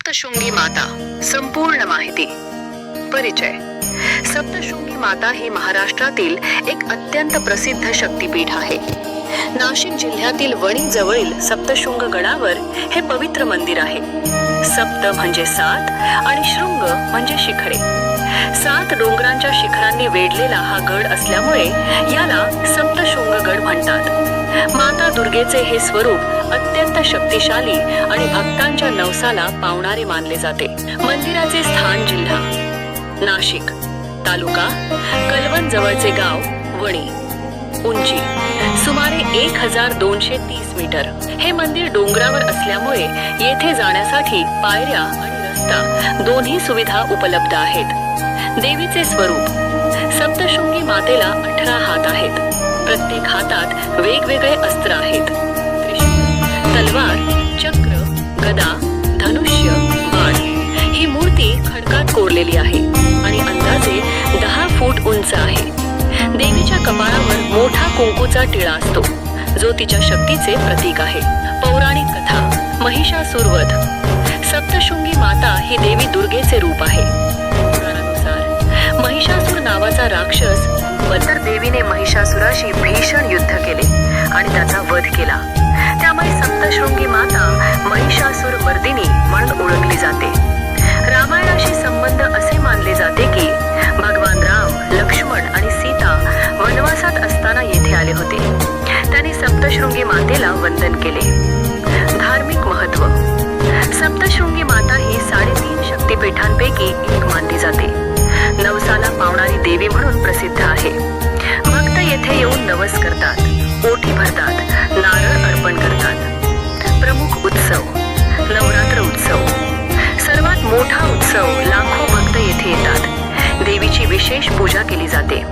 सप्तशृंगी माता संपूर्ण माहिती. परिचय. सप्तशृंगी माता ही महाराष्ट्रातील एक अत्यंत प्रसिद्ध शक्तिपीठ आहे. नाशिक जिल्ह्यातील वणी जवळील सप्तशृंग गडावर हे पवित्र मंदिर आहे. सप्त म्हणजे 7 आणि शृंग म्हणजे शिखरे. 7 डोंगरांच्या शिखरांनी वेढलेला हा गड असल्यामुळे याला सप्तशृंग गड म्हणतात. माता दुर्गेचे हे स्वरूप अत्यंत शक्तिशाली आणि भक्तांच्या नवसाला पावणारे मानले जाते. मंदिराचे स्थान जिल्हा नाशिक, तालुका कलवण जवळचे गाव वणी. उंची सुमारे 1230 मीटर. हे मंदिर डोंगरावर असल्यामुळे येथे जाण्यासाठी पायऱ्या आणि रस्ता दोन्ही सुविधा उपलब्ध आहेत. देवीचे स्वरूप. सप्तशृंगी मातेला 18 हात आहेत. प्रत्येक हातात वेगवेगळे अस्त्र आहेत. तलवार, चक्र, गदा, धनुष्य, बाण. ही मूर्ती खडकात कोरलेली आहे आणि अंदाजे 10 फूट उंच आहे. देवीच्या कपाळावर मोठा कुंकूचा टिळा असतो, जो तिच्या शक्तीचे प्रतीक आहे. पौराणिक कथा. महिषासुरवध. सप्तशृंगी माता ही देवी दुर्गेचे रूप आहे. पुराणानुसार महिषासुर नावाचा राक्षस तर देवीने महिषासुराशी भीषण युद्ध केले आणि त्याचा वध केला. त्यामुळे सप्तशृंगी माता महिषासुर मर्दिनी म्हणून ओळखली जाते. रामायणाशी संबंध असे मानले जाते की भगवान राम, लक्ष्मण आणि सीता वनवासात असताना येथे आले होते. त्यांनी सप्तशृंगी मातेला वंदन केले. धार्मिक महत्त्व. सप्तशृंगी माता ही 3.5 शक्तिपीठांपैकी एक मानली जाते. नवसाला पावणारी देवी म्हणून प्रसिद्ध आहे. भक्त येथे येऊन नवस करतात, ओटी भरतात, नारळ अर्पण करतात. प्रमुख उत्सव. नवरात्र उत्सव सर्वात मोठा उत्सव. लाखो भक्त येथे येतात. देवीची विशेष पूजा केली जाते.